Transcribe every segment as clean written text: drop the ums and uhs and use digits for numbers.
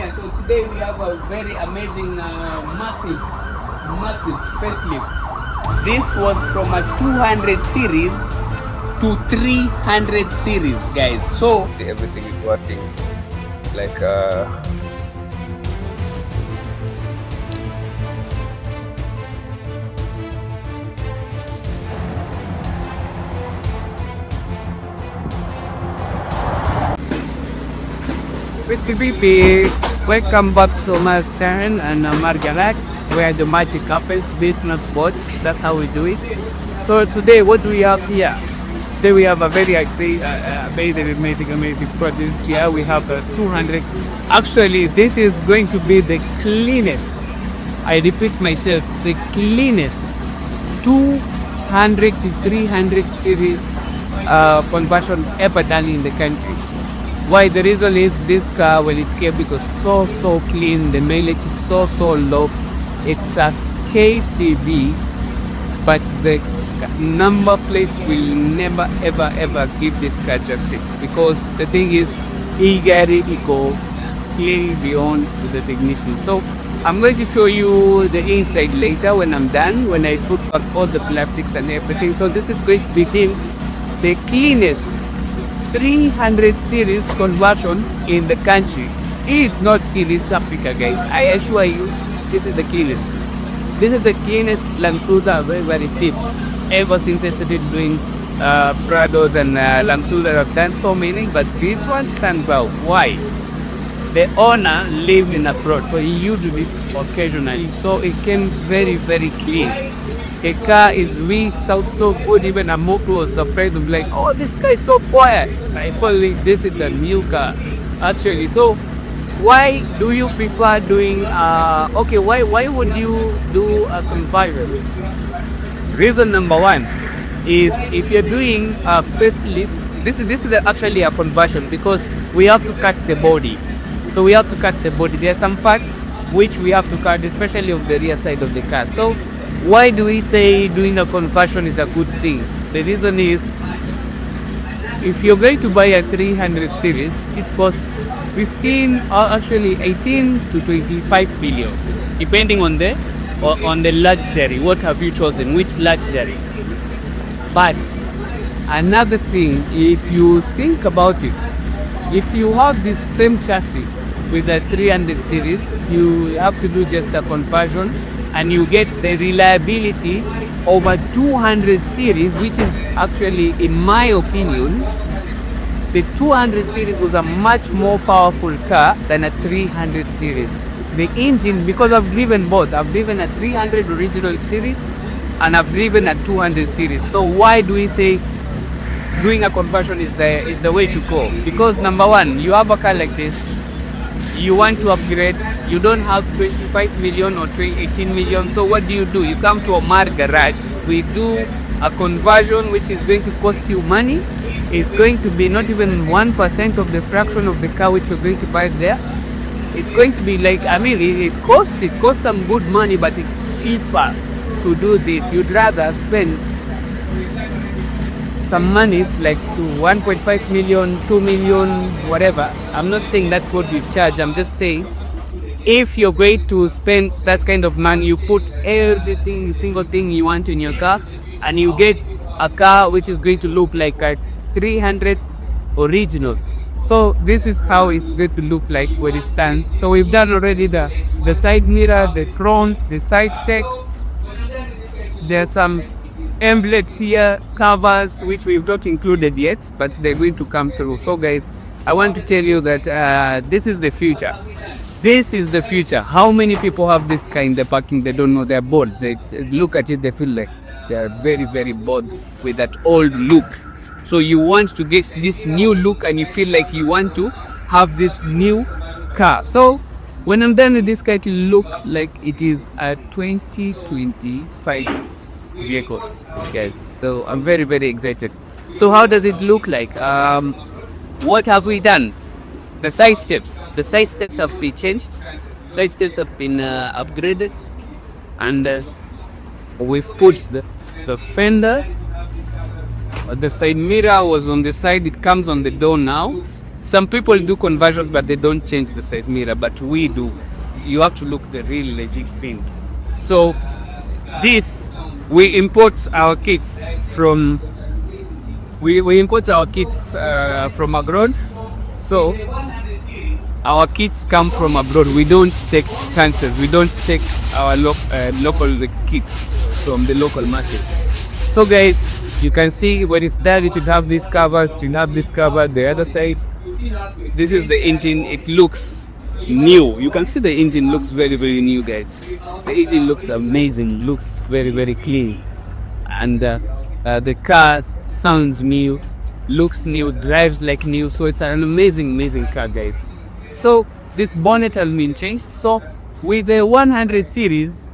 Yeah, so today we have a very amazing, massive facelift. This was from a 200 series to 300 series, guys. So see everything is working like welcome back to my stand and Margaret, where the magic happens, beats not bots. That's how we do it. So today, what do we have here? Today we have a very amazing produce here. We have a 200. Actually, this is going to be the cleanest. I repeat myself, the cleanest 200 to 300 series conversion ever done in the country. Why? The reason is this car, when it came, because so clean, the mileage is so low. It's a KCB, but the number plate will never ever give this car justice, because the thing is, Igari Eco clearly beyond the technician. So I'm going to show you the inside later when I'm done, when I put on all the plastics and everything. So this is going to become the cleanest 300 series conversion in the country. If not in East Africa, guys, I assure you, this is the cleanest. This is the cleanest Land Cruiser I've ever received. Ever since I started doing Prados and Land Cruiser, I've done so many, but this one stands out. Why? The owner lived in abroad, so he used it occasionally, so it came very clean. The car is really sounds so good. Even a Moku was surprised to be like, oh, this car is so quiet. I probably this is the new car, actually. So why do you prefer doing okay, why would you do a conversion? Reason number one is, if you're doing a facelift, this is actually a conversion, because we have to cut the body. So we have to cut the body. There are some parts which we have to cut, especially of the rear side of the car. So why do we say doing a conversion is a good thing? The reason is, if you're going to buy a 300 series, it costs 15 or actually 18 to 25 billion, depending on the luxury. What have you chosen? Which luxury? But another thing, if you think about it, if you have this same chassis with a 300 series, you have to do just a conversion, and you get the reliability of a 200 series, which is actually, in my opinion, the 200 series was a much more powerful car than a 300 series. The engine, because I've driven both. I've driven a 300 original series and I've driven a 200 series. So why do we say doing a conversion is the way to go? Because number one, you have a car like this, you want to upgrade, you don't have 25 million or 18 million. So what do? You come to Omar Garage. We do a conversion which is going to cost you money. It's going to be not even 1% of the fraction of the car which you're going to buy there. It's going to be like, I mean, it costs some good money, but it's cheaper to do this. You'd rather spend some monies like to 1.5 million, 2 million, whatever. I'm not saying that's what we charge. I'm just saying, if you're going to spend that kind of money, you put everything, single thing you want in your car, and you get a car which is going to look like a 300 original. So this is how it's going to look like when it stands. So we've done already the side mirror, the front, the side text. There's some emblems here, covers, which we've not included yet, but they're going to come through. So guys, I want to tell you that this is the future. This is the future. How many people have this car in the parking? They don't know, they're bored. They look at it, they feel like they're very bored with that old look. So you want to get this new look, and you feel like you want to have this new car. So when I'm done with this car, it will look like it is a 2025 vehicle, guys. So I'm very excited. So how does it look like? What have we done? The side steps have been changed. Side steps have been upgraded, and we've put the fender The side mirror was on the side, it comes on the door now. Some people do conversions, but they don't change the side mirror, but we do. So you have to look the real legit spin. So this, we import our kits from from abroad. So our kits come from abroad. We don't take chances. We don't take our local kits from the local market. So guys, you can see when it's done, it will have these covers, it will have this cover. The other side, this is the engine. It looks new. You can see the engine looks very, very new, guys. The engine looks amazing, looks very, very clean. And the car sounds new, looks new, drives like new. So it's an amazing, amazing car, guys. So this bonnet has been changed. So with the 100 series,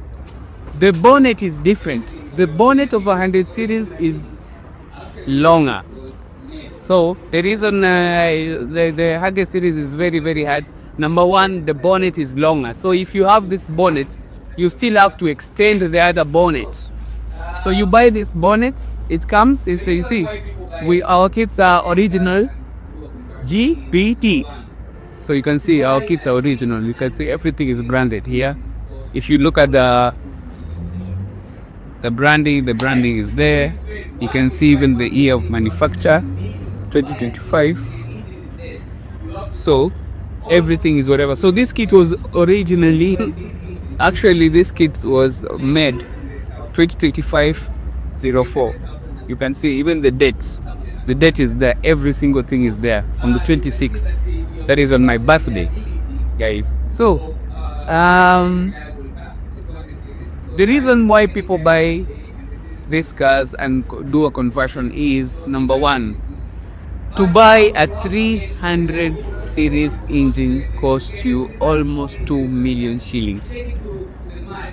the bonnet is different. The bonnet of 100 series is longer. So the reason the 100 series is very, very hard. Number one, the bonnet is longer. So if you have this bonnet, you still have to extend the other bonnet. So you buy this bonnet, it comes, you see, our kits are original GPT. So you can see our kits are original. You can see everything is branded here. If you look at the branding is there. You can see even the year of manufacture, 2025. So everything is whatever. So this kit was originally, actually this kit was made 2025-04. You can see even the dates. The date is there. Every single thing is there on the 26th. That is on my birthday, guys. So the reason why people buy these cars and do a conversion is, number one, to buy a 300 series engine costs you almost 2 million shillings.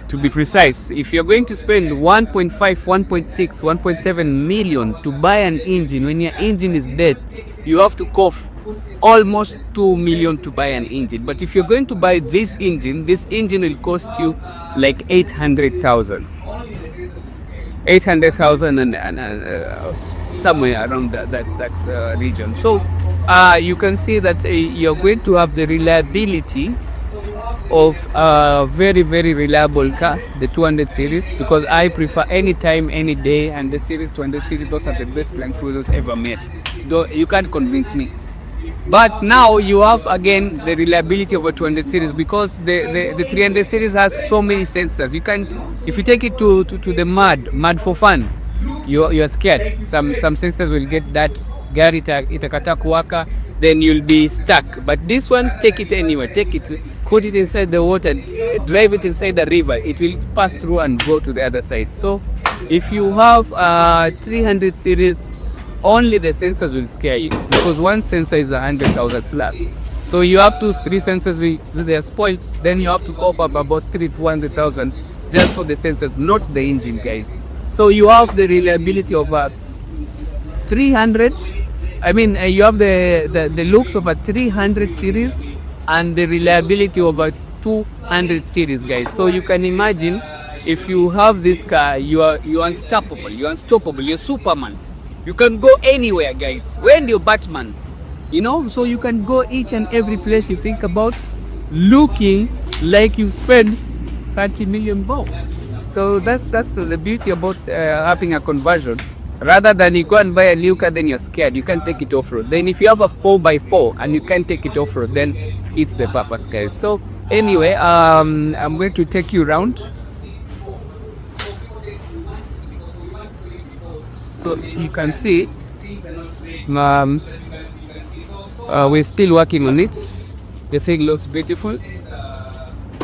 To be precise, if you're going to spend 1.5, 1.6, 1.7 million to buy an engine, when your engine is dead, you have to cough almost 2 million to buy an engine. But if you're going to buy this engine will cost you like 800,000 and somewhere around that region. So you can see that you're going to have the reliability of a very, very reliable car, the 200 series, because I prefer anytime, any day, and the series 200 series, those are the best Land Cruisers ever made. Though you can't convince me. But now you have again the reliability of a 200 series, because the 300 series has so many sensors. You can't, if you take it to the mud for fun, you're scared. Some sensors will get that gari itakata kuwaka, then you'll be stuck. But this one, take it anywhere, take it, put it inside the water, drive it inside the river, it will pass through and go to the other side. So if you have 300 series, only the sensors will scare you, because one sensor is 100,000 plus. So you have 3 sensors, they are spoiled, then you have to cope up about 300,000 just for the sensors, not the engine, guys. So you have the reliability of a 300. I mean, you have the looks of a 300 series and the reliability of a 200 series, guys. So you can imagine, if you have this car, you're unstoppable. You're unstoppable. You're Superman. You can go anywhere, guys. When you're Batman, you know, so you can go each and every place you think about, looking like you spend 30 million bucks. So that's the beauty about having a conversion. Rather than you go and buy a new car, then you're scared, you can't take it off-road. Then if you have a 4x4 and you can't take it off-road, then it's the purpose, guys. So anyway, I'm going to take you around. So you can see, we're still working on it. The thing looks beautiful,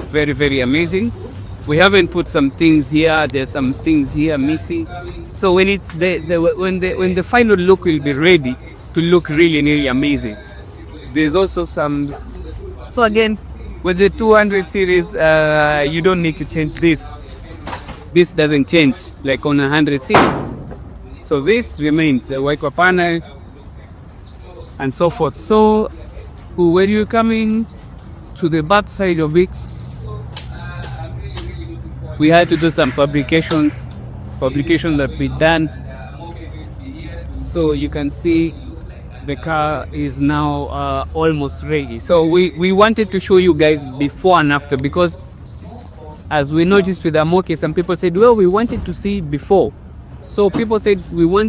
very, very amazing. We haven't put some things here. There's some things here missing. So when it's when the final look will be ready to look really, really amazing. There's also some. So again, with the 200 series, you don't need to change this. This doesn't change like on 100 series. So this remains the wiper panel and so forth. So when you're coming to the back side of it, we had to do some fabrications that we done. So you can see the car is now almost ready. So we wanted to show you guys before and after, because as we noticed with Amoke, some people said, well, we wanted to see before. So people said we want